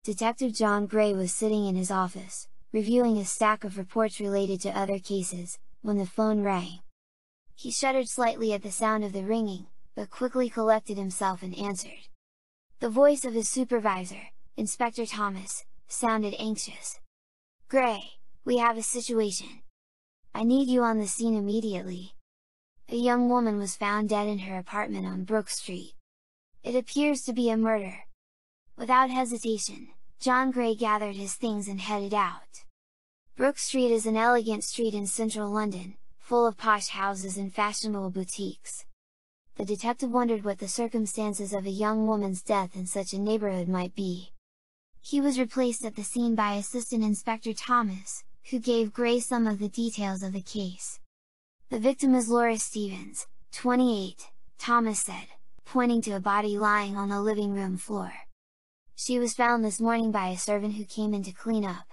Detective John Gray was sitting in his office, reviewing a stack of reports related to other cases, when the phone rang. He shuddered slightly at the sound of the ringing, but quickly collected himself and answered. The voice of his supervisor, Inspector Thomas, sounded anxious. "Gray, we have a situation. I need you on the scene immediately." A young woman was found dead in her apartment on Brook Street. It appears to be a murder. Without hesitation, John Gray gathered his things and headed out. Brook Street is an elegant street in central London, full of posh houses and fashionable boutiques. The detective wondered what the circumstances of a young woman's death in such a neighborhood might be. He was replaced at the scene by Assistant Inspector Thomas, who gave Gray some of the details of the case. "The victim is Laura Stevens, 28, Thomas said, pointing to a body lying on the living room floor. She was found this morning by a servant who came in to clean up.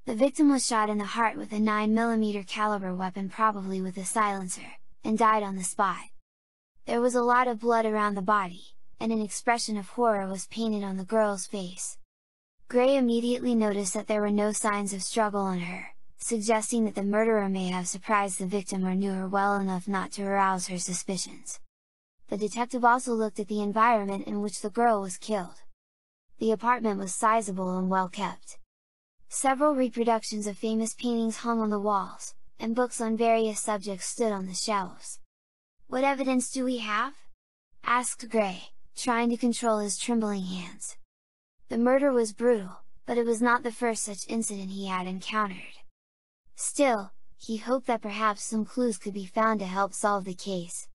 The victim was shot in the heart with a 9mm caliber weapon, probably with a silencer, and died on the spot. There was a lot of blood around the body, and an expression of horror was painted on the girl's face." Gray immediately noticed that there were no signs of struggle on her, suggesting that the murderer may have surprised the victim or knew her well enough not to arouse her suspicions. The detective also looked at the environment in which the girl was killed. The apartment was sizable and well kept. Several reproductions of famous paintings hung on the walls, and books on various subjects stood on the shelves. "What evidence do we have?" asked Gray, trying to control his trembling hands. The murder was brutal, but it was not the first such incident he had encountered. Still, he hoped that perhaps some clues could be found to help solve the case.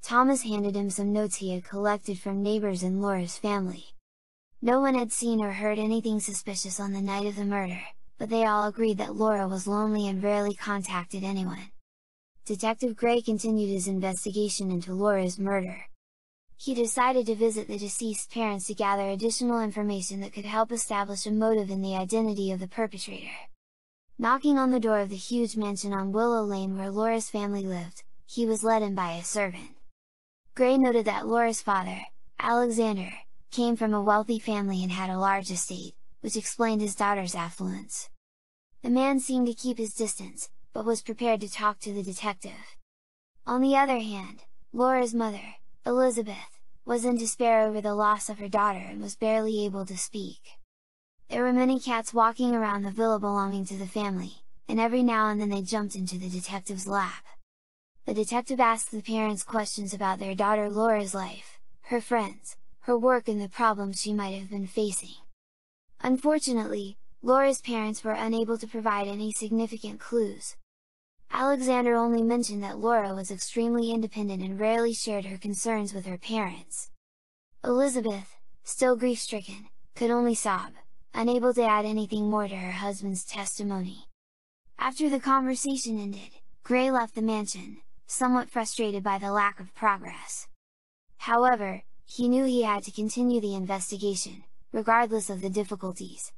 Thomas handed him some notes he had collected from neighbors in Laura's family. No one had seen or heard anything suspicious on the night of the murder, but they all agreed that Laura was lonely and rarely contacted anyone. Detective Gray continued his investigation into Laura's murder. He decided to visit the deceased parents to gather additional information that could help establish a motive in the identity of the perpetrator. Knocking on the door of the huge mansion on Willow Lane where Laura's family lived, he was let in by a servant. Gray noted that Laura's father, Alexander, came from a wealthy family and had a large estate, which explained his daughter's affluence. The man seemed to keep his distance, but was prepared to talk to the detective. On the other hand, Laura's mother, Elizabeth, was in despair over the loss of her daughter and was barely able to speak. There were many cats walking around the villa belonging to the family, and every now and then they jumped into the detective's lap. The detective asked the parents questions about their daughter Laura's life, her friends, her work and the problems she might have been facing. Unfortunately, Laura's parents were unable to provide any significant clues. Alexander only mentioned that Laura was extremely independent and rarely shared her concerns with her parents. Elizabeth, still grief-stricken, could only sob, unable to add anything more to her husband's testimony. After the conversation ended, Gray left the mansion, somewhat frustrated by the lack of progress. However, he knew he had to continue the investigation, regardless of the difficulties.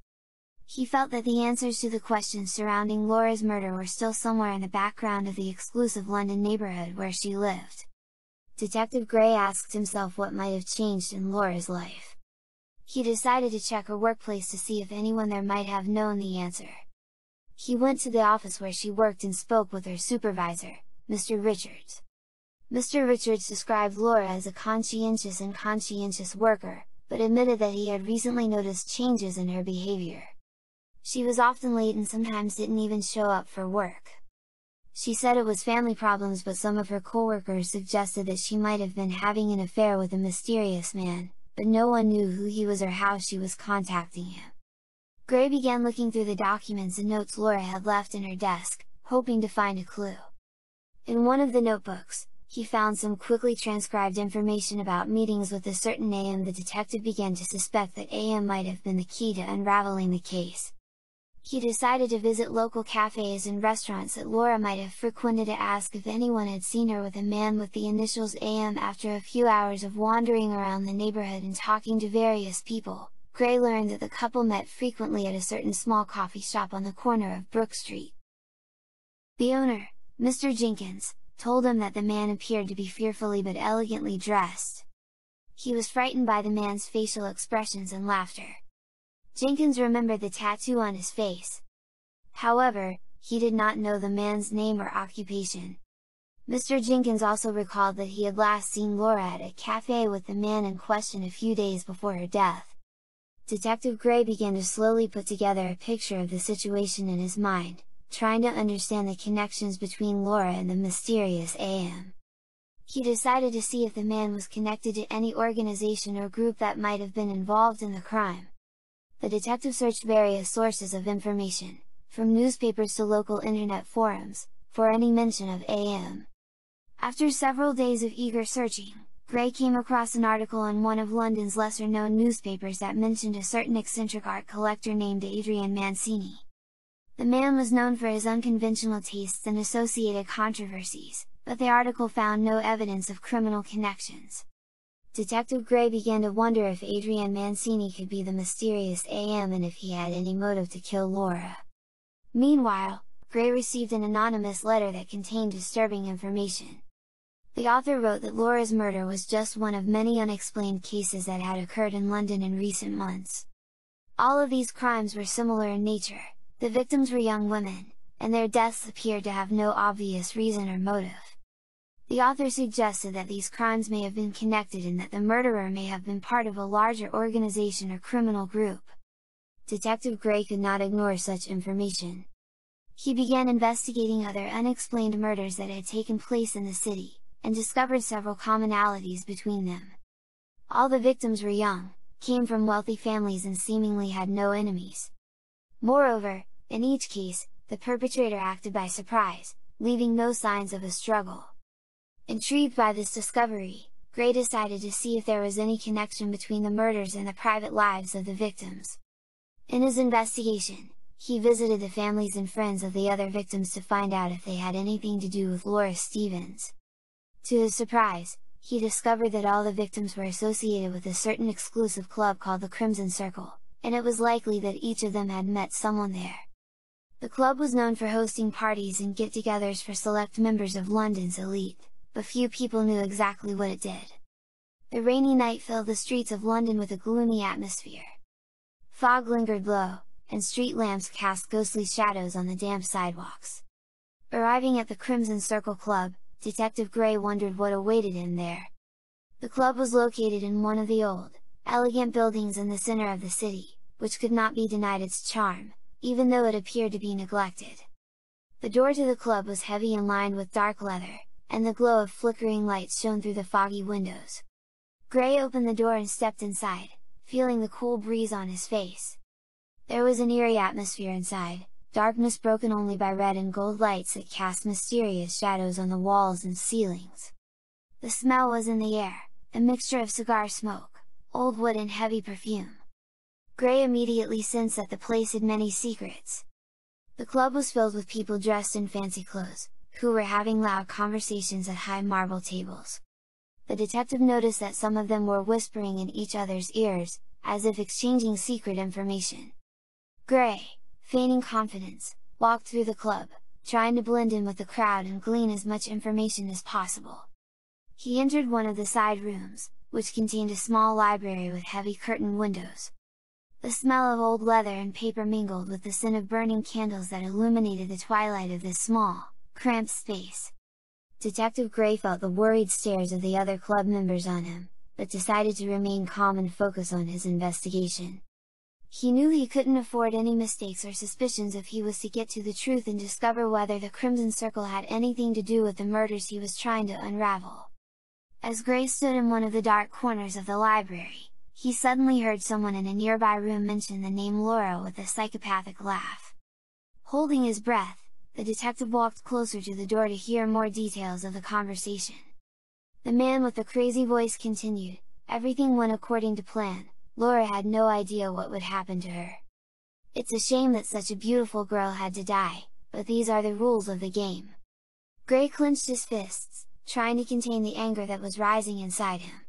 He felt that the answers to the questions surrounding Laura's murder were still somewhere in the background of the exclusive London neighborhood where she lived. Detective Gray asked himself what might have changed in Laura's life. He decided to check her workplace to see if anyone there might have known the answer. He went to the office where she worked and spoke with her supervisor, Mr. Richards. Mr. Richards described Laura as a conscientious worker, but admitted that he had recently noticed changes in her behavior. She was often late and sometimes didn't even show up for work. She said it was family problems, but some of her coworkers suggested that she might have been having an affair with a mysterious man, but no one knew who he was or how she was contacting him. Gray began looking through the documents and notes Laura had left in her desk, hoping to find a clue. In one of the notebooks, he found some quickly transcribed information about meetings with a certain AM. The detective began to suspect that AM might have been the key to unraveling the case. He decided to visit local cafes and restaurants that Laura might have frequented to ask if anyone had seen her with a man with the initials AM. After a few hours of wandering around the neighborhood and talking to various people, Gray learned that the couple met frequently at a certain small coffee shop on the corner of Brook Street. The owner, Mr. Jenkins, told him that the man appeared to be fearfully but elegantly dressed. He was frightened by the man's facial expressions and laughter. Jenkins remembered the tattoo on his face. However, he did not know the man's name or occupation. Mr. Jenkins also recalled that he had last seen Laura at a cafe with the man in question a few days before her death. Detective Gray began to slowly put together a picture of the situation in his mind, trying to understand the connections between Laura and the mysterious AM. He decided to see if the man was connected to any organization or group that might have been involved in the crime. The detective searched various sources of information, from newspapers to local internet forums, for any mention of AM. After several days of eager searching, Gray came across an article in one of London's lesser-known newspapers that mentioned a certain eccentric art collector named Adrian Mancini. The man was known for his unconventional tastes and associated controversies, but the article found no evidence of criminal connections. Detective Gray began to wonder if Adrian Mancini could be the mysterious AM and if he had any motive to kill Laura. Meanwhile, Gray received an anonymous letter that contained disturbing information. The author wrote that Laura's murder was just one of many unexplained cases that had occurred in London in recent months. All of these crimes were similar in nature, the victims were young women, and their deaths appeared to have no obvious reason or motive. The author suggested that these crimes may have been connected and that the murderer may have been part of a larger organization or criminal group. Detective Gray could not ignore such information. He began investigating other unexplained murders that had taken place in the city, and discovered several commonalities between them. All the victims were young, came from wealthy families and seemingly had no enemies. Moreover, in each case, the perpetrator acted by surprise, leaving no signs of a struggle. Intrigued by this discovery, Gray decided to see if there was any connection between the murders and the private lives of the victims. In his investigation, he visited the families and friends of the other victims to find out if they had anything to do with Laura Stevens. To his surprise, he discovered that all the victims were associated with a certain exclusive club called the Crimson Circle, and it was likely that each of them had met someone there. The club was known for hosting parties and get-togethers for select members of London's elite, but few people knew exactly what it did. The rainy night filled the streets of London with a gloomy atmosphere. Fog lingered low, and street lamps cast ghostly shadows on the damp sidewalks. Arriving at the Crimson Circle Club, Detective Gray wondered what awaited him there. The club was located in one of the old, elegant buildings in the center of the city, which could not be denied its charm, even though it appeared to be neglected. The door to the club was heavy and lined with dark leather, and the glow of flickering lights shone through the foggy windows. Gray opened the door and stepped inside, feeling the cool breeze on his face. There was an eerie atmosphere inside, darkness broken only by red and gold lights that cast mysterious shadows on the walls and ceilings. The smell was in the air, a mixture of cigar smoke, old wood and heavy perfume. Gray immediately sensed that the place had many secrets. The club was filled with people dressed in fancy clothes, who were having loud conversations at high marble tables. The detective noticed that some of them were whispering in each other's ears, as if exchanging secret information. Gray, feigning confidence, walked through the club, trying to blend in with the crowd and glean as much information as possible. He entered one of the side rooms, which contained a small library with heavy curtained windows. The smell of old leather and paper mingled with the scent of burning candles that illuminated the twilight of this small, cramped space. Detective Gray felt the worried stares of the other club members on him, but decided to remain calm and focus on his investigation. He knew he couldn't afford any mistakes or suspicions if he was to get to the truth and discover whether the Crimson Circle had anything to do with the murders he was trying to unravel. As Gray stood in one of the dark corners of the library, he suddenly heard someone in a nearby room mention the name Laura with a psychopathic laugh. Holding his breath, the detective walked closer to the door to hear more details of the conversation. The man with the crazy voice continued, "Everything went according to plan. Laura had no idea what would happen to her. It's a shame that such a beautiful girl had to die, but these are the rules of the game." Gray clenched his fists, trying to contain the anger that was rising inside him.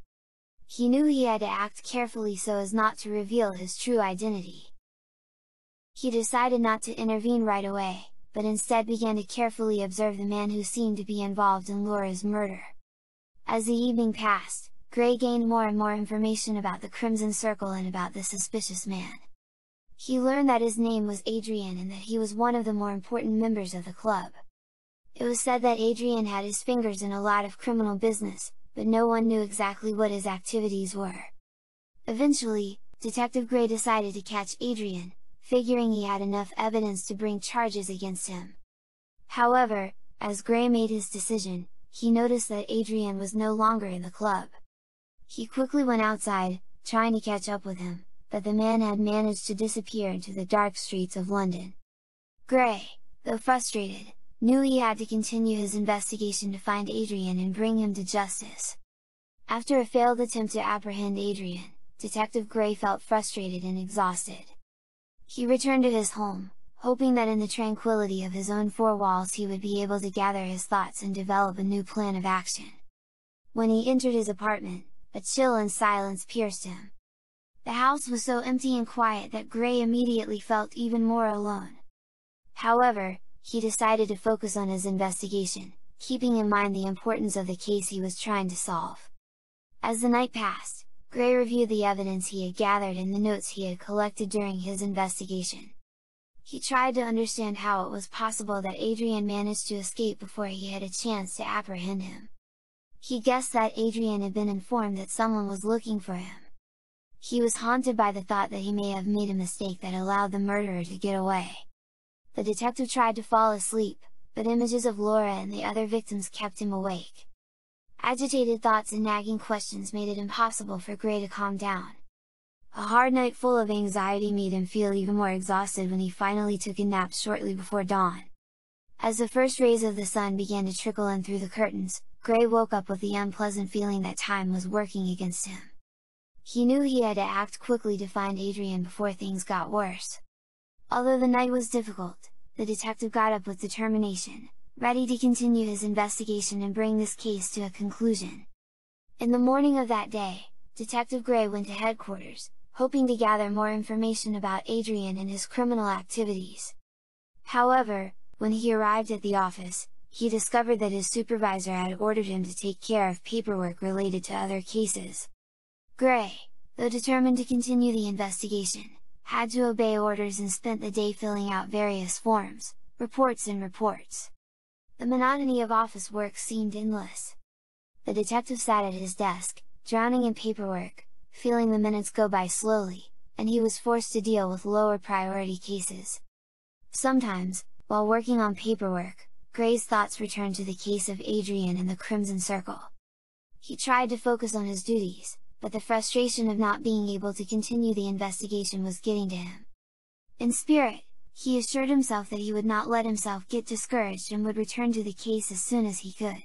He knew he had to act carefully so as not to reveal his true identity. He decided not to intervene right away, but instead began to carefully observe the man who seemed to be involved in Laura's murder. As the evening passed, Gray gained more and more information about the Crimson Circle and about the suspicious man. He learned that his name was Adrian and that he was one of the more important members of the club. It was said that Adrian had his fingers in a lot of criminal business, but no one knew exactly what his activities were. Eventually, Detective Gray decided to catch Adrian, figuring he had enough evidence to bring charges against him. However, as Gray made his decision, he noticed that Adrian was no longer in the club. He quickly went outside, trying to catch up with him, but the man had managed to disappear into the dark streets of London. Gray, though frustrated, knew he had to continue his investigation to find Adrian and bring him to justice. After a failed attempt to apprehend Adrian, Detective Gray felt frustrated and exhausted. He returned to his home, hoping that in the tranquility of his own four walls he would be able to gather his thoughts and develop a new plan of action. When he entered his apartment, a chill and silence pierced him. The house was so empty and quiet that Gray immediately felt even more alone. However, he decided to focus on his investigation, keeping in mind the importance of the case he was trying to solve. As the night passed, Gray reviewed the evidence he had gathered and the notes he had collected during his investigation. He tried to understand how it was possible that Adrian managed to escape before he had a chance to apprehend him. He guessed that Adrian had been informed that someone was looking for him. He was haunted by the thought that he may have made a mistake that allowed the murderer to get away. The detective tried to fall asleep, but images of Laura and the other victims kept him awake. Agitated thoughts and nagging questions made it impossible for Gray to calm down. A hard night full of anxiety made him feel even more exhausted when he finally took a nap shortly before dawn. As the first rays of the sun began to trickle in through the curtains, Gray woke up with the unpleasant feeling that time was working against him. He knew he had to act quickly to find Adrian before things got worse. Although the night was difficult, the detective got up with determination, ready to continue his investigation and bring this case to a conclusion. In the morning of that day, Detective Gray went to headquarters, hoping to gather more information about Adrian and his criminal activities. However, when he arrived at the office, he discovered that his supervisor had ordered him to take care of paperwork related to other cases. Gray, though determined to continue the investigation, had to obey orders and spent the day filling out various forms, reports. The monotony of office work seemed endless. The detective sat at his desk, drowning in paperwork, feeling the minutes go by slowly, and he was forced to deal with lower priority cases. Sometimes, while working on paperwork, Gray's thoughts returned to the case of Adrian and the Crimson Circle. He tried to focus on his duties, but the frustration of not being able to continue the investigation was getting to him. In spirit, he assured himself that he would not let himself get discouraged and would return to the case as soon as he could.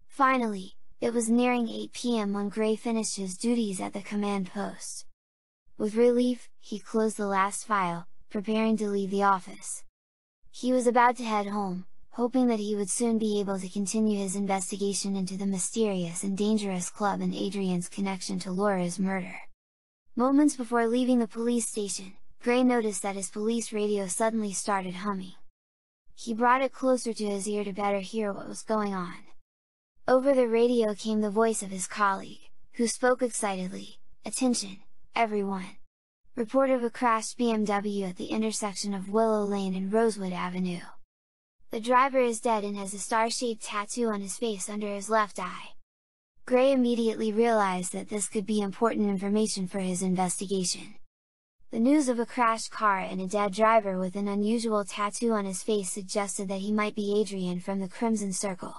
Finally, it was nearing 8 p.m. when Gray finished his duties at the command post. With relief, he closed the last file, preparing to leave the office. He was about to head home, hoping that he would soon be able to continue his investigation into the mysterious and dangerous club and Adrian's connection to Laura's murder. Moments before leaving the police station, Gray noticed that his police radio suddenly started humming. He brought it closer to his ear to better hear what was going on. Over the radio came the voice of his colleague, who spoke excitedly, "Attention, everyone! Report of a crashed BMW at the intersection of Willow Lane and Rosewood Avenue. The driver is dead and has a star-shaped tattoo on his face under his left eye." Gray immediately realized that this could be important information for his investigation. The news of a crashed car and a dead driver with an unusual tattoo on his face suggested that he might be Adrian from the Crimson Circle.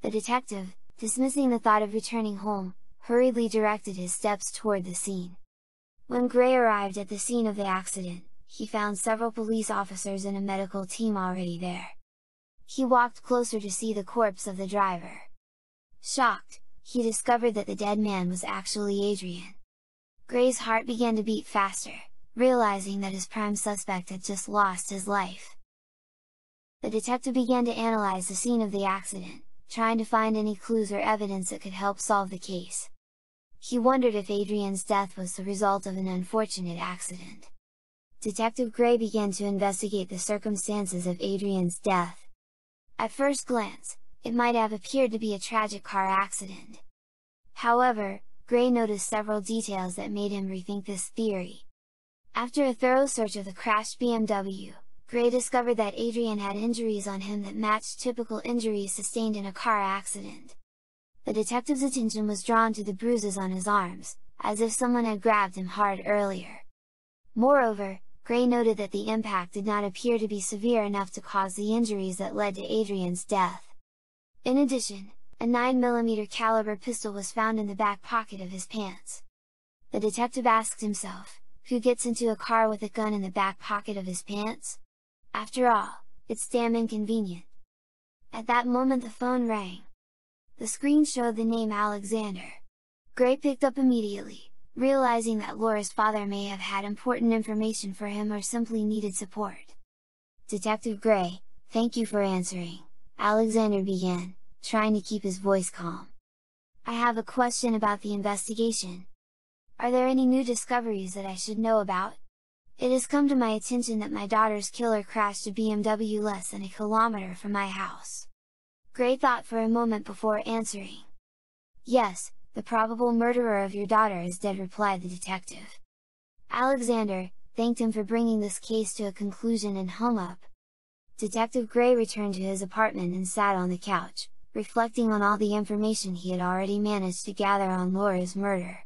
The detective, dismissing the thought of returning home, hurriedly directed his steps toward the scene. When Gray arrived at the scene of the accident, he found several police officers and a medical team already there. He walked closer to see the corpse of the driver. Shocked, he discovered that the dead man was actually Adrian. Gray's heart began to beat faster, realizing that his prime suspect had just lost his life. The detective began to analyze the scene of the accident, trying to find any clues or evidence that could help solve the case. He wondered if Adrian's death was the result of an unfortunate accident. Detective Gray began to investigate the circumstances of Adrian's death. At first glance, it might have appeared to be a tragic car accident. However, Gray noticed several details that made him rethink this theory. After a thorough search of the crashed BMW, Gray discovered that Adrian had injuries on him that matched typical injuries sustained in a car accident. The detective's attention was drawn to the bruises on his arms, as if someone had grabbed him hard earlier. Moreover, Gray noted that the impact did not appear to be severe enough to cause the injuries that led to Adrian's death. In addition, a 9mm caliber pistol was found in the back pocket of his pants. The detective asked himself, who gets into a car with a gun in the back pocket of his pants? After all, it's damn inconvenient. At that moment the phone rang. The screen showed the name Alexander. Gray picked up immediately, realizing that Laura's father may have had important information for him or simply needed support. "Detective Gray, thank you for answering," Alexander began, trying to keep his voice calm. "I have a question about the investigation. Are there any new discoveries that I should know about? It has come to my attention that my daughter's killer crashed a BMW less than a kilometer from my house." Gray thought for a moment before answering. "Yes, the probable murderer of your daughter is dead," replied the detective. Alexander thanked him for bringing this case to a conclusion and hung up. Detective Gray returned to his apartment and sat on the couch, reflecting on all the information he had already managed to gather on Laura's murder.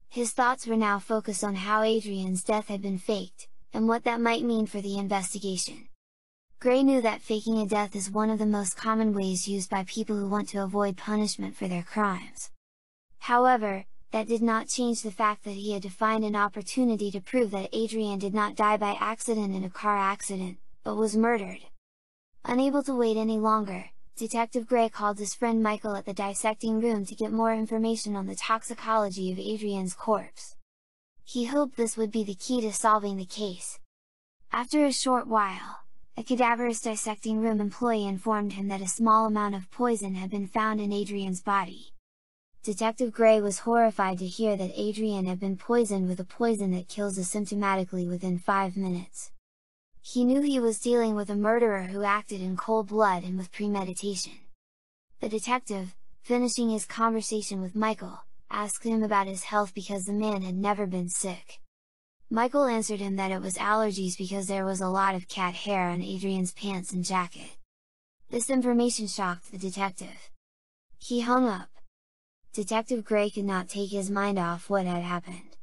His thoughts were now focused on how Adrian's death had been faked, and what that might mean for the investigation. Gray knew that faking a death is one of the most common ways used by people who want to avoid punishment for their crimes. However, that did not change the fact that he had to find an opportunity to prove that Adrian did not die by accident in a car accident, but was murdered. Unable to wait any longer, Detective Gray called his friend Michael at the dissecting room to get more information on the toxicology of Adrian's corpse. He hoped this would be the key to solving the case. After a short while, a cadaverous dissecting room employee informed him that a small amount of poison had been found in Adrian's body. Detective Gray was horrified to hear that Adrian had been poisoned with a poison that kills asymptomatically within 5 minutes. He knew he was dealing with a murderer who acted in cold blood and with premeditation. The detective, finishing his conversation with Michael, asked him about his health because the man had never been sick. Michael answered him that it was allergies because there was a lot of cat hair on Adrian's pants and jacket. This information shocked the detective. He hung up. Detective Gray could not take his mind off what had happened.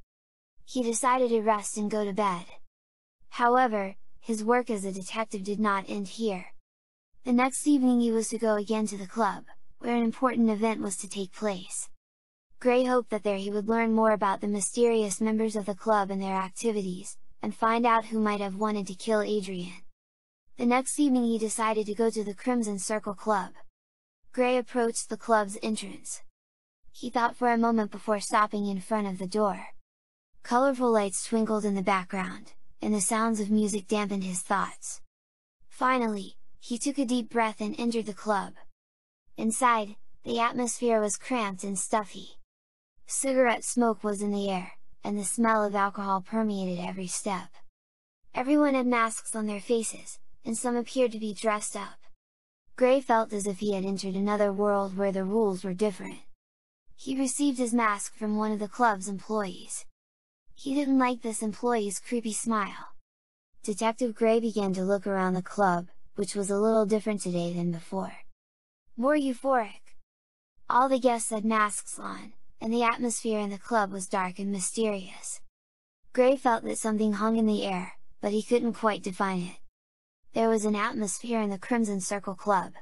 He decided to rest and go to bed. However, his work as a detective did not end here. The next evening he was to go again to the club, where an important event was to take place. Gray hoped that there he would learn more about the mysterious members of the club and their activities, and find out who might have wanted to kill Adrian. The next evening he decided to go to the Crimson Circle Club. Gray approached the club's entrance. He thought for a moment before stopping in front of the door. Colorful lights twinkled in the background, and the sounds of music dampened his thoughts. Finally, he took a deep breath and entered the club. Inside, the atmosphere was cramped and stuffy. Cigarette smoke was in the air, and the smell of alcohol permeated every step. Everyone had masks on their faces, and some appeared to be dressed up. Gray felt as if he had entered another world where the rules were different. He received his mask from one of the club's employees. He didn't like this employee's creepy smile. Detective Gray began to look around the club, which was a little different today than before. More euphoric. All the guests had masks on, and the atmosphere in the club was dark and mysterious. Gray felt that something hung in the air, but he couldn't quite define it. There was an atmosphere in the Crimson Circle Club.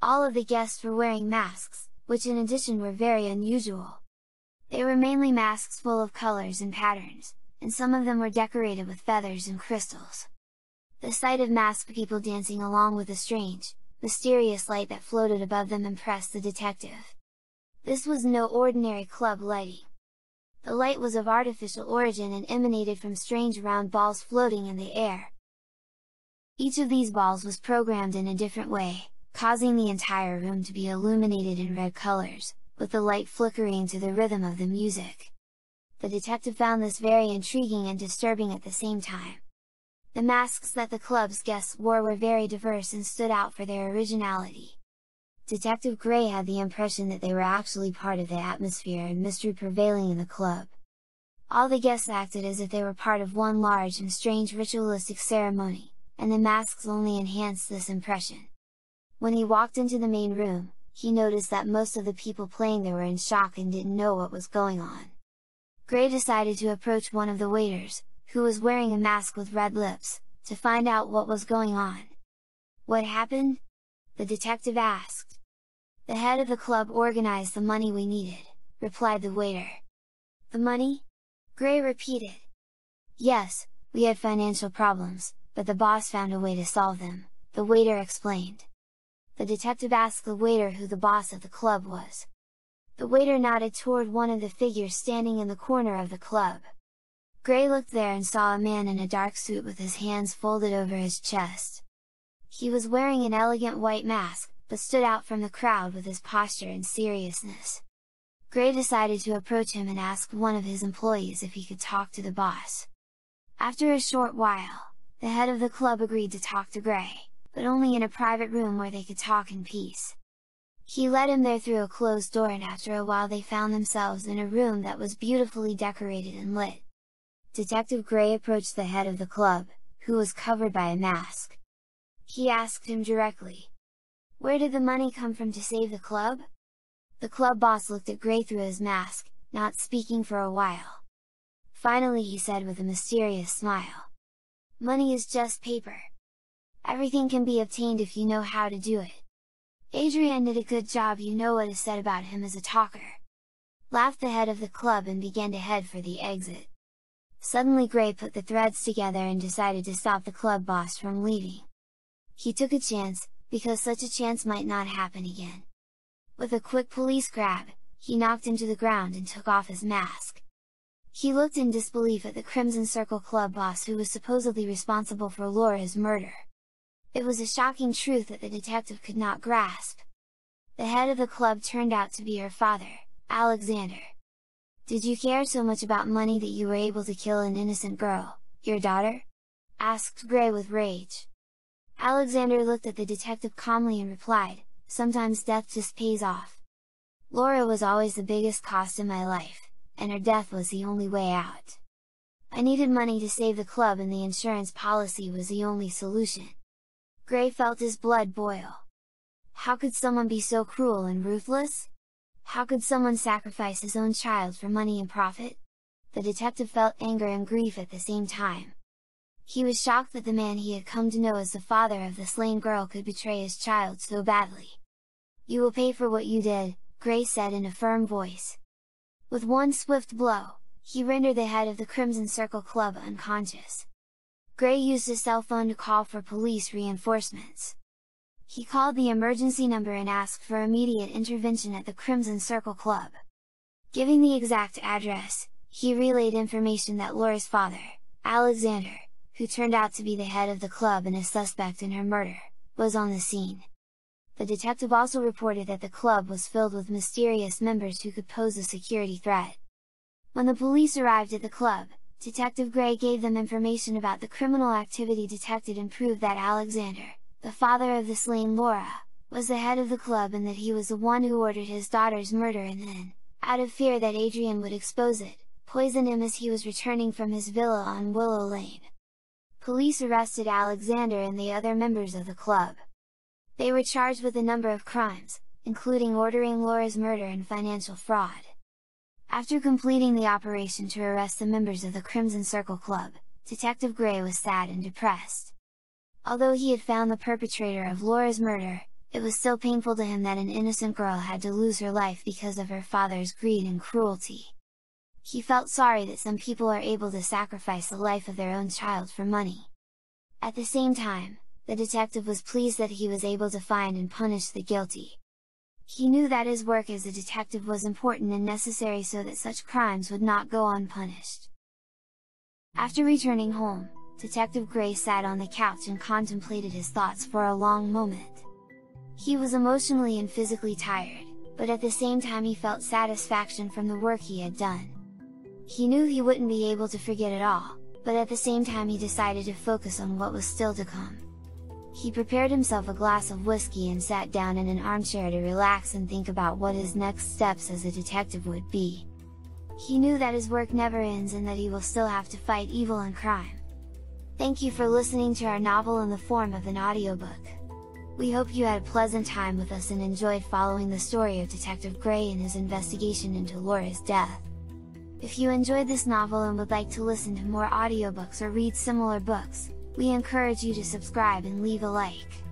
All of the guests were wearing masks, which in addition were very unusual. They were mainly masks full of colors and patterns, and some of them were decorated with feathers and crystals. The sight of masked people dancing along with a strange, mysterious light that floated above them impressed the detective. This was no ordinary club lighting. The light was of artificial origin and emanated from strange round balls floating in the air. Each of these balls was programmed in a different way, causing the entire room to be illuminated in red colors, with the light flickering to the rhythm of the music. The detective found this very intriguing and disturbing at the same time. The masks that the club's guests wore were very diverse and stood out for their originality. Detective Gray had the impression that they were actually part of the atmosphere and mystery prevailing in the club. All the guests acted as if they were part of one large and strange ritualistic ceremony, and the masks only enhanced this impression. When he walked into the main room, he noticed that most of the people playing there were in shock and didn't know what was going on. Gray decided to approach one of the waiters, who was wearing a mask with red lips, to find out what was going on. "What happened?" the detective asked. "The head of the club organized the money we needed," replied the waiter. "The money?" Gray repeated. "Yes, we had financial problems, but the boss found a way to solve them," the waiter explained. The detective asked the waiter who the boss of the club was. The waiter nodded toward one of the figures standing in the corner of the club. Gray looked there and saw a man in a dark suit with his hands folded over his chest. He was wearing an elegant white mask, but stood out from the crowd with his posture and seriousness. Gray decided to approach him and ask one of his employees if he could talk to the boss. After a short while, the head of the club agreed to talk to Gray, but only in a private room where they could talk in peace. He led him there through a closed door, and after a while they found themselves in a room that was beautifully decorated and lit. Detective Gray approached the head of the club, who was covered by a mask. He asked him directly, "Where did the money come from to save the club?" The club boss looked at Gray through his mask, not speaking for a while. Finally he said with a mysterious smile, "Money is just paper. Everything can be obtained if you know how to do it. Adrian did a good job, you know what is said about him as a talker," laughed the head of the club and began to head for the exit. Suddenly Gray put the threads together and decided to stop the club boss from leaving. He took a chance, because such a chance might not happen again. With a quick police grab, he knocked him to the ground and took off his mask. He looked in disbelief at the Crimson Circle club boss who was supposedly responsible for Laura's murder. It was a shocking truth that the detective could not grasp. The head of the club turned out to be her father, Alexander. "Did you care so much about money that you were able to kill an innocent girl, your daughter?" asked Gray with rage. Alexander looked at the detective calmly and replied, "Sometimes death just pays off. Laura was always the biggest cost in my life, and her death was the only way out. I needed money to save the club and the insurance policy was the only solution." Gray felt his blood boil. How could someone be so cruel and ruthless? How could someone sacrifice his own child for money and profit? The detective felt anger and grief at the same time. He was shocked that the man he had come to know as the father of the slain girl could betray his child so badly. "You will pay for what you did," Gray said in a firm voice. With one swift blow, he rendered the head of the Crimson Circle Club unconscious. Gray used his cell phone to call for police reinforcements. He called the emergency number and asked for immediate intervention at the Crimson Circle Club. Giving the exact address, he relayed information that Laura's father, Alexander, who turned out to be the head of the club and a suspect in her murder, was on the scene. The detective also reported that the club was filled with mysterious members who could pose a security threat. When the police arrived at the club, Detective Gray gave them information about the criminal activity detected and proved that Alexander, the father of the slain Laura, was the head of the club and that he was the one who ordered his daughter's murder and then, out of fear that Adrian would expose it, poisoned him as he was returning from his villa on Willow Lane. Police arrested Alexander and the other members of the club. They were charged with a number of crimes, including ordering Laura's murder and financial fraud. After completing the operation to arrest the members of the Crimson Circle Club, Detective Gray was sad and depressed. Although he had found the perpetrator of Laura's murder, it was still painful to him that an innocent girl had to lose her life because of her father's greed and cruelty. He felt sorry that some people are able to sacrifice the life of their own child for money. At the same time, the detective was pleased that he was able to find and punish the guilty. He knew that his work as a detective was important and necessary so that such crimes would not go unpunished. After returning home, Detective Gray sat on the couch and contemplated his thoughts for a long moment. He was emotionally and physically tired, but at the same time he felt satisfaction from the work he had done. He knew he wouldn't be able to forget it all, but at the same time he decided to focus on what was still to come. He prepared himself a glass of whiskey and sat down in an armchair to relax and think about what his next steps as a detective would be. He knew that his work never ends and that he will still have to fight evil and crime. Thank you for listening to our novel in the form of an audiobook. We hope you had a pleasant time with us and enjoyed following the story of Detective Gray and his investigation into Laura's death. If you enjoyed this novel and would like to listen to more audiobooks or read similar books, we encourage you to subscribe and leave a like.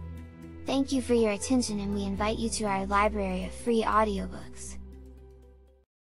Thank you for your attention, and we invite you to our library of free audiobooks.